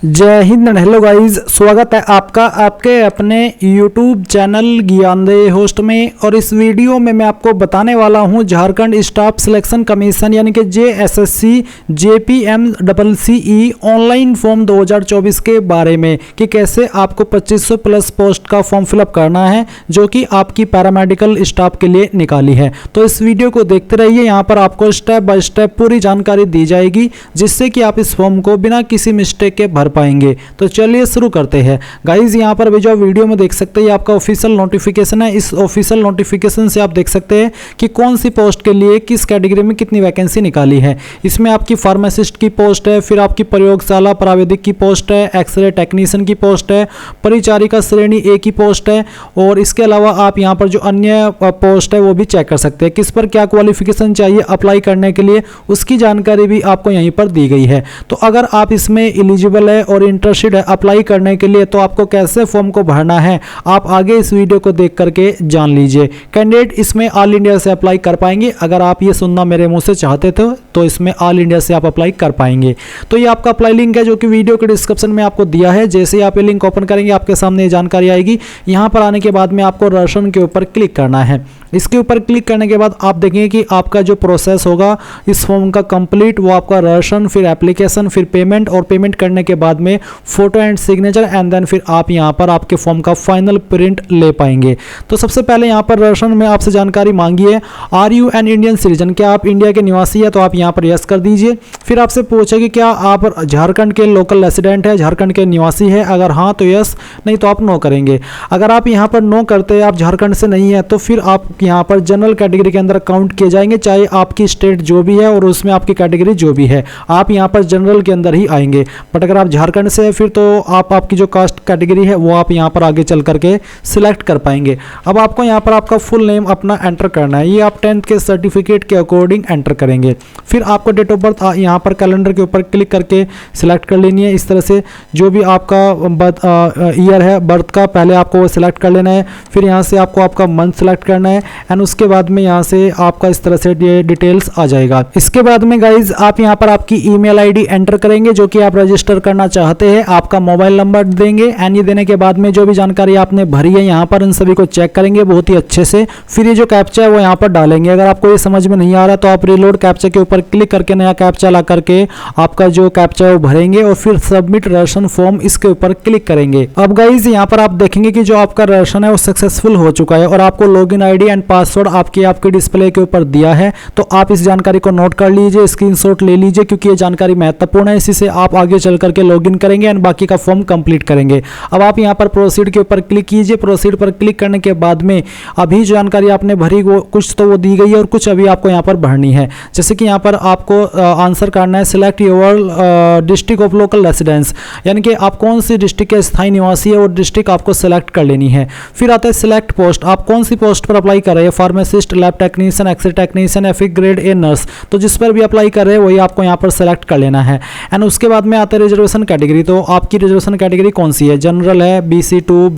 जय Hind and hello guys, स्वागत है आपका आपके अपने YouTube चैनल ज्ञानदेह होस्ट में। और इस वीडियो में मैं आपको बताने वाला हूं झारखंड स्टाफ सिलेक्शन कमीशन यानी कि JSSC JPMCCE ऑनलाइन फॉर्म 2024 के बारे में कि कैसे आपको 2500 प्लस पोस्ट का फॉर्म फिलअप करना है जो कि आपकी पैरामेडिकल स्टाफ के लिए निकाली है। तो इस वीडियो को देखते रहिए, यहाँ पर आपको स्टेप बाय स्टेप पूरी जानकारी दी जाएगी जिससे कि आप इस फॉर्म को बिना किसी मिस्टेक के भर पाएंगे। तो चलिए शुरू करते हैं गाइज। यहाँ पर भी जो वीडियो में देख सकते हैं, आपका ऑफिशियल नोटिफिकेशन है। इस ऑफिशियल नोटिफिकेशन से आप देख सकते हैं कि कौन सी पोस्ट के लिए किस कैटेगरी में कितनी वैकेंसी निकाली है। इसमें आपकी फार्मासिस्ट की पोस्ट है, फिर आपकी प्रयोगशाला प्राविधिक की पोस्ट है, एक्सरे टेक्नीशियन की पोस्ट है, परिचारिका श्रेणी ए की पोस्ट है। और इसके अलावा आप यहाँ पर जो अन्य पोस्ट है वो भी चेक कर सकते हैं। किस पर क्या क्वालिफिकेशन चाहिए अप्लाई करने के लिए, उसकी जानकारी भी आपको यहीं पर दी गई है। तो अगर आप इसमें एलिजिबल है और इंटरेस्टेड है अप्लाई करने के लिए, तो आपको कैसे फॉर्म को भरना है आप आगे इस वीडियो को देख करके जान लीजिए। कैंडिडेट इसमें ऑल इंडिया से अप्लाई कर पाएंगे। अगर आप ये सुनना मेरे मुंह से चाहते थे तो इसमें ऑल इंडिया से आप अप्लाई कर पाएंगे। तो ये आपका अप्लाई लिंक है जो कि वीडियो के डिस्क्रिप्शन में आपको दिया है। जैसे ही आप ये लिंक ओपन करेंगे आपके सामने ये जानकारी आएगी। यहाँ पर आने के बाद में आपको रसन के ऊपर क्लिक करना है। इसके ऊपर क्लिक करने के बाद आप देखेंगे कि आपका जो प्रोसेस होगा इस फॉर्म का कंप्लीट, वो आपका रसन, फिर एप्लीकेशन, फिर पेमेंट, और पेमेंट करने के बाद में photo and signature, and then फिर आप यहाँ पर आपके फॉर्म का फाइनल प्रिंट ले पाएंगे। तो सबसे पहले यहाँ पर रसन में आपसे जानकारी मांगी है, are you an Indian citizen, क्या आप इंडिया के निवासी है? तो आप यहाँ पर यस कर दीजिए। फिर आपसे पूछेगी क्या आप झारखंड के लोकल रेसिडेंट है, झारखंड के निवासी है? अगर हाँ तो यस, नहीं तो आप नो करेंगे। अगर आप यहाँ पर नो करते हैं, आप झारखंड से नहीं है, तो फिर आप यहाँ पर जनरल कैटेगरी के अंदर काउंट किए जाएंगे, चाहे आपकी स्टेट जो भी है और उसमें आपकी कैटेगरी जो भी है, आप यहाँ पर जनरल के अंदर ही आएंगे। बट अगर आप झारखंड से है फिर तो आपकी जो कास्ट कैटेगरी है वो आप यहाँ पर आगे चल करके सिलेक्ट कर पाएंगे। अब आपको यहाँ पर आपका फुल नेम अपना एंटर करना है। ये आप 10th के सर्टिफिकेट के अकॉर्डिंग एंटर करेंगे। फिर आपको डेट ऑफ बर्थ यहाँ पर कैलेंडर के ऊपर क्लिक करके सिलेक्ट कर लेनी है। इस तरह से जो भी आपका ईयर है बर्थ का पहले आपको वो सिलेक्ट कर लेना है। फिर यहाँ से आपको आपका मंथ सिलेक्ट करना है एंड उसके बाद में यहाँ से आपका इस तरह से ये डिटेल्स आ जाएगा। इसके बाद में गाइज आप यहाँ पर आपकी ईमेल आईडी एंटर करेंगे जो कि आप रजिस्टर करना चाहते हैं। आपका मोबाइल नंबर देंगे एंड ये देने के बाद में जो भी जानकारी आपने भरी है यहाँ पर उन सभी को चेक करेंगे बहुत ही अच्छे से। फिर ये जो कैप्चा है वो यहाँ पर डालेंगे। अगर आपको ये समझ में नहीं आ रहा तो आप रिलोड कैप्चा के ऊपर क्लिक करके नया कैप्चा ला करके आपका जो कैप्चा है वो भरेंगे और फिर सबमिट रसन फॉर्म इसके ऊपर क्लिक करेंगे। अब गाइज यहाँ पर आप देखेंगे कि जो आपका रसन है वो सक्सेसफुल हो चुका है और आपको लॉगिन आईडी एंड पासवर्ड आपके डिस्प्ले के ऊपर दिया है। तो आप इस जानकारी को नोट कर लीजिए, स्क्रीनशॉट ले लीजिए क्योंकि ये जानकारी महत्वपूर्ण है। इसी से आप आगे चल करके लॉगिन करेंगे एंड बाकी का फॉर्म कंप्लीट करेंगे। अब आप यहाँ पर प्रोसीड के ऊपर क्लिक कीजिए। प्रोसीड पर क्लिक करने के बाद में अभी जो जानकारी आपने भरी वो कुछ तो वो दी गई है और कुछ अभी आपको यहाँ पर भरनी है। जैसे कि यहाँ पर आपको आंसर करना है select your district of local residence, यानी कि आप कौन सी डिस्ट्रिक्ट के स्थायी निवासी है और डिस्ट्रिक्ट आपको सिलेक्ट कर लेनी है। फिर आता है सिलेक्ट पोस्ट, आप कौन सी पोस्ट पर अप्लाई कर रहे हैं, pharmacist, lab technician, x-ray technician या फिर ग्रेड ए नर्स। तो जिस पर भी अप्लाई कर रहे हैं वही आपको यहाँ पर सेलेक्ट कर लेना है। एंड उसके बाद में आता है रिजर्वेशन कैटेगरी। तो आपकी रिजर्वेशन कैटेगरी कौन सी है, जनरल है, BC2,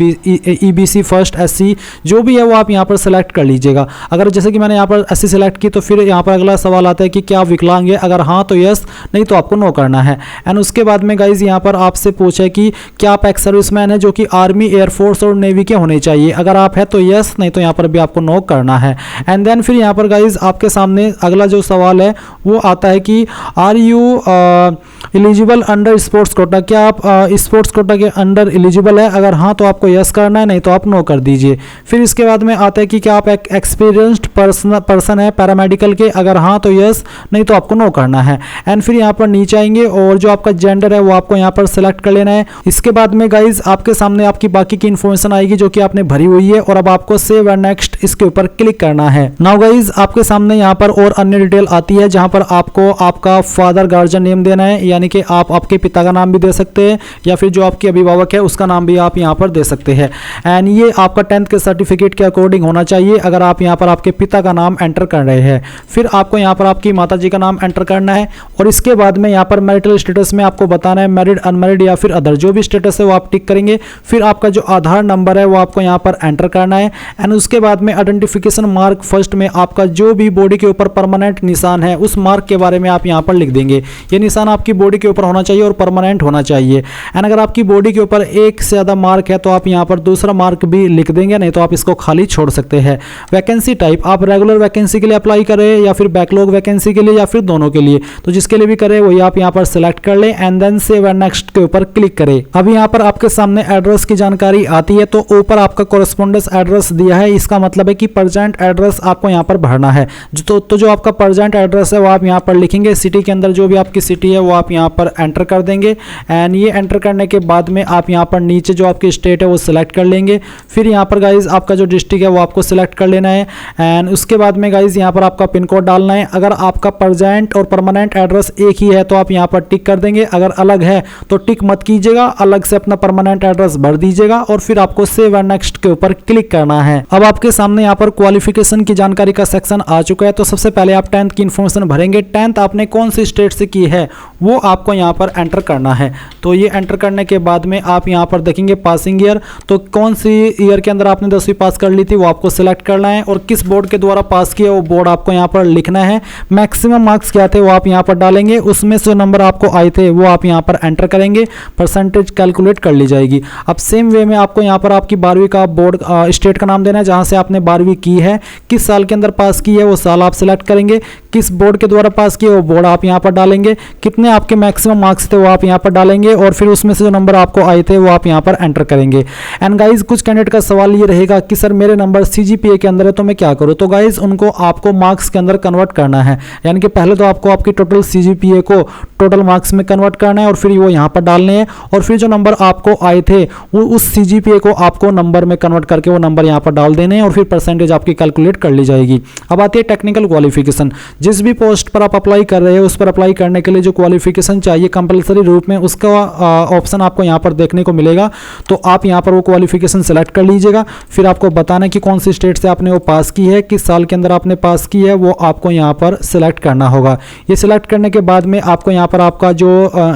EBC फर्स्ट, SC जो भी है वो आप यहाँ पर सेलेक्ट कर लीजिएगा। अगर जैसे कि मैंने यहाँ पर SC सेलेक्ट की तो फिर यहाँ पर अगला सवाल आता है कि क्या आप विकलांग है? अगर हाँ तो यस, नहीं तो आपको नो करना है। एंड उसके बाद में गाइज यहाँ पर आपसे पूछा है कि क्या आप एक्स सर्विसमैन है जो कि आर्मी, एयरफोर्स और नेवी के होने चाहिए। अगर आप है तो यस, नहीं तो यहाँ पर भी आपको नो करना है। एंड देन फिर यहाँ पर गाइज आपके सामने अगला जो सवाल है वो आता है कि are you eligible under sports quota, क्या आप स्पोर्ट्स कोटा के अंडर एलिजिबल है? अगर हाँ तो आपको यस करना है, नहीं तो आप नो कर दीजिए। फिर इसके बाद में आता है कि क्या आप एक एक्सपीरियंस्ड पर्सन है पैरामेडिकल के? अगर हाँ तो यस, नहीं तो आपको नो करना है। एंड फिर यहाँ पर नीचे आएंगे और जो आपका जेंडर है वो आपको यहाँ पर सेलेक्ट कर लेना है। इसके बाद में गाइज आपके सामने आपकी बाकी की इन्फॉर्मेशन आएगी जो कि आपने भरी हुई है और अब आपको सेव एंड नेक्स्ट इसके ऊपर क्लिक करना है। नाउ गाइज आपके सामने यहाँ पर और अन्य डिटेल आती है जहां पर आपको आपका फादर गार्जियन नेम देना है, यानी कि आप आपके पिता का नाम भी दे सकते हैं या फिर जो आपके अभिभावक है उसका नाम भी आप यहां पर दे सकते हैं। एंड ये आपका 10th के सर्टिफिकेट के अकॉर्डिंग होना चाहिए अगर आप यहां पर आपके पिता का नाम एंटर कर रहे हैं। फिर आपको यहां पर आपकी माता जी का नाम एंटर करना है और इसके बाद में यहां पर मैरिटल स्टेटस में आपको बताना है मैरिड, अनमैरिड या फिर अदर, जो भी स्टेटस है वो आप टिक करेंगे। फिर आपका जो आधार नंबर है वो आपको यहाँ पर एंटर करना है एंड उसके बाद में आइडेंटिफिकेशन मार्क फर्स्ट में आपका जो भी बॉडी के ऊपर परमानेंट निशान है उस मार्क के बारे में आप यहाँ पर लिख देंगे। ये निशान आपकी बॉडी के ऊपर होना चाहिए और परमानेंट होना चाहिए। एंड अगर आपकी बॉडी के ऊपर एक से ज़्यादा मार्क है तो आप यहाँ पर दूसरा मार्क भी लिख देंगे, नहीं तो आप इसको खाली छोड़ सकते हैं। वैकेंसी टाइप आप रेगुलर वैकेंसी के लिए अप्लाई करें या फिर बैकलॉग वैकेंसी के लिए या फिर दोनों के लिए, तो जिसके लिए भी करें वही आप यहाँ पर सिलेक्ट कर लें and then save and next के ऊपर क्लिक करें। अब यहाँ पर आपके सामने एड्रेस की जानकारी आती है, तो ऊपर आपका कोरेस्पोंडेंस एड्रेस दिया है, इसका मतलब है कि प्रेजेंट एड्रेस आपको यहाँ पर भरना है। तो जो आपका प्रेजेंट एड्रेस है वो आप यहाँ पर लिखेंगे। सिटी के अंदर जो भी आपकी सिटी है वो आप यहाँ पर एंटर कर देंगे एंड ये एंटर करने के बाद में आप यहाँ पर नीचे जो आपकी स्टेट है वो सिलेक्ट कर लेंगे। फिर यहाँ पर गाइज आपका जो डिस्ट्रिक्ट है वो आपको सिलेक्ट कर लेना है एंड उसके बाद में गाइज यहाँ पर आपका पिन कोड डालना है। अगर आपका प्रेजेंट और परमानेंट एड्रेस एक ही है तो आप यहाँ पर टिक कर देंगे, अगर अलग है तो टिक मत कीजिएगा, अलग से अपना परमानेंट एड्रेस भर दीजिएगा और फिर आपको सेव एंड नेक्स्ट के ऊपर क्लिक करना है। अब आपके सामने यहाँ पर क्वालिफिकेशन की जानकारी का सेक्शन आ चुका है। तो सबसे पहले आप 10th की इंफॉर्मेशन भरेंगे। 10th आपने कौन सी स्टेट से की है वो आपको यहाँ पर एंटर करना है। तो ये एंटर करने के बाद में आप यहाँ पर देखेंगे पासिंग ईयर, तो कौन सी ईयर के अंदर आपने 10वीं पास कर ली थी वो आपको सिलेक्ट करना है और किस बोर्ड के द्वारा पास किया वो बोर्ड आपको यहाँ पर लिखना है। मैक्सिमम मार्क्स क्या थे वो आप यहाँ पर डालेंगे, उसमें से नंबर आपको आए थे वो आप यहाँ पर एंटर करेंगे, परसेंटेज कैलकुलेट कर ली जाएगी। अब सेम वे में आपको यहाँ पर आपकी 12वीं का बोर्ड स्टेट का नाम देना है जहाँ से आपने 12वीं की है, किस साल के अंदर पास की है वो साल आप सिलेक्ट करेंगे, किस बोर्ड के द्वारा पास किया वो बोर्ड आप यहाँ पर डालेंगे, कितने आपके मैक्सिमम मार्क्स थे वो आप यहाँ पर डालेंगे और फिर उसमें से जो नंबर आपको आए थे वो आप यहाँ पर एंटर करेंगे। एंड गाइज कुछ कैंडिडेट का सवाल ये रहेगा कि सर मेरे नंबर CGPA के अंदर है तो मैं क्या करूँ। तो गाइज उनको आपको मार्क्स के अंदर कन्वर्ट करना है, यानी कि पहले तो आपको आपकी टोटल CGPA को टोटल मार्क्स में कन्वर्ट करना है और फिर वो यहाँ पर डालने हैं और फिर जो नंबर आपको आए थे वो उस CGPA को आपको नंबर में कन्वर्ट करके वो नंबर यहाँ पर डाल देने हैं और फिर परसेंटेज आपकी कैलकुलेट कर ली जाएगी। अब आती है टेक्निकल क्वालिफिकेशन। जिस भी पोस्ट पर आप अप्लाई कर रहे हैं उस पर अप्लाई करने के लिए जो क्वालिफिकेशन चाहिए कंपलसरी रूप में उसका ऑप्शन आपको यहाँ पर देखने को मिलेगा। तो आप यहाँ पर वो क्वालिफिकेशन सेलेक्ट कर लीजिएगा, फिर आपको बताना कि कौन सी स्टेट से आपने वो पास की है, किस साल के अंदर आपने पास की है वो आपको यहाँ पर सिलेक्ट करना होगा। ये सिलेक्ट करने के बाद में आपको यहाँ पर आपका जो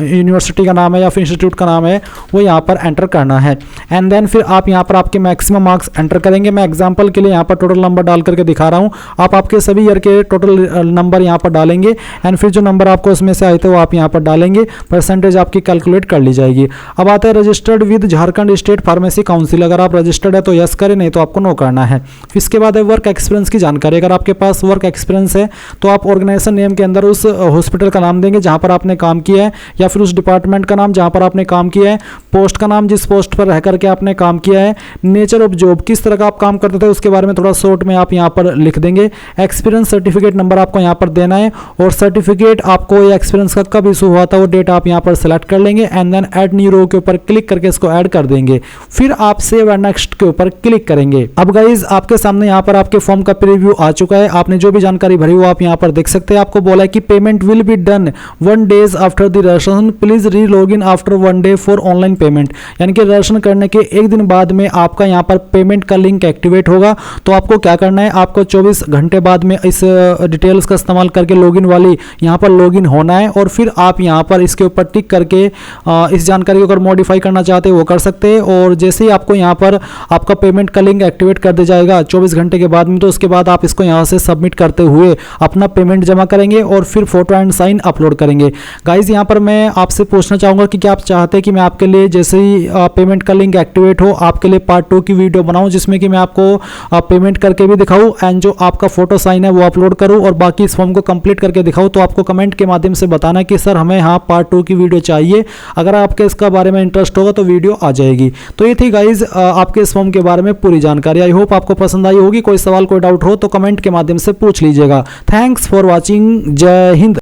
यूनिवर्सिटी का नाम है या फिर इंस्टीट्यूट का नाम है वो यहाँ पर एंटर करना है एंड देन फिर आप यहाँ पर आपके मैक्सिमम मार्क्स एंटर करेंगे। मैं एग्जांपल के लिए यहाँ पर टोटल नंबर डाल करके दिखा रहा हूँ, आप आपके सभी ईयर के टोटल नंबर यहाँ पर डालेंगे एंड फिर जो नंबर आपको उसमें से आए थे वो आप यहाँ पर डालेंगे, परसेंटेज आपकी कैलकुलेट कर ली जाएगी। अब आता है registered with Jharkhand state pharmacy council. अगर आप रजिस्टर्ड है तो यस करें, नहीं तो आपको नो करना है। इसके बाद है वर्क एक्सपीरियंस की जानकारी। अगर आपके पास वर्क एक्सपीरियंस है तो आप ऑर्गेनाइजेशन नेम के अंदर उस हॉस्पिटल का नाम देंगे जहाँ पर आपने काम किया है या फिर उस डिपार्टमेंट का नाम जहाँ पर आपने काम किया है, पोस्ट का नाम जिस पोस्ट पर रह करके आपने काम किया है, नेचर ऑफ जॉब किस तरह का आप काम करते थे उसके बारे में थोड़ा शॉर्ट में आप यहाँ पर लिख देंगे, एक्सपीरियंस सर्टिफिकेट नंबर आपको यहाँ पर देना है और सर्टिफिकेट आपको ये एक्सपीरियंस का कब इशू हुआ था वो डेट आप यहाँ पर सेलेक्ट कर लेंगे and then add new row के ऊपर क्लिक करके इसको ऐड कर देंगे, फिर आप सेव एंड नेक्स्ट के ऊपर क्लिक करेंगे। अब गाइज आपके सामने यहाँ पर आपके फॉर्म का प्रीव्यू आ चुका है, आपने जो भी जानकारी भरी वो आप यहाँ पर देख सकते हैं। आपको बोला है कि payment will be done 1 days after the registration, please री log in after 1 day for online payment, यानी कि रजिस्ट्रेशन करने के एक दिन बाद में आपका यहाँ पर पेमेंट का लिंक एक्टिवेट होगा। तो आपको क्या करना है, आपको 24 घंटे बाद में इस डिटेल्स का इस्तेमाल करके लॉगिन वाली यहाँ पर लॉगिन होना है और फिर आप यहाँ पर इसके ऊपर टिक करके इस जानकारी को अगर मॉडिफाई करना चाहते हैं वो कर सकते हैं और जैसे ही आपको यहाँ पर आपका पेमेंट का लिंक एक्टिवेट कर दिया जाएगा 24 घंटे के बाद में, तो उसके बाद आप इसको यहाँ से सबमिट करते हुए अपना पेमेंट जमा करेंगे और फिर फोटो एंड साइन अपलोड करेंगे। गाइज यहाँ पर मैं आपसे पूछना चाहूँगा कि क्या आप चाहते हैं कि मैं आपके लिए जैसे ही पेमेंट का लिंक एक्टिवेट हो आपके लिए पार्ट 2 की वीडियो बनाऊँ जिसमें कि मैं आपको पेमेंट करके भी दिखाऊँ एंड जो आपका फोटो साइन है वो अपलोड करूँ और बाकी इस फॉर्म को कंप्लीट करके दिखाऊँ। तो आपको कमेंट के माध्यम से बताना कि सर हमें हाँ पार्ट 2 की वीडियो चाहिए, अगर आपके इसका बारे में इंटरेस्ट होगा तो वीडियो आ जाएगी। तो ये थी गाइज आपके इस फॉर्म के बारे में पूरी जानकारी। आई होप आपको पसंद आई होगी। कोई सवाल कोई डाउट हो तो कमेंट के माध्यम से पूछ लीजिएगा। Thanks for watching. जय हिंद।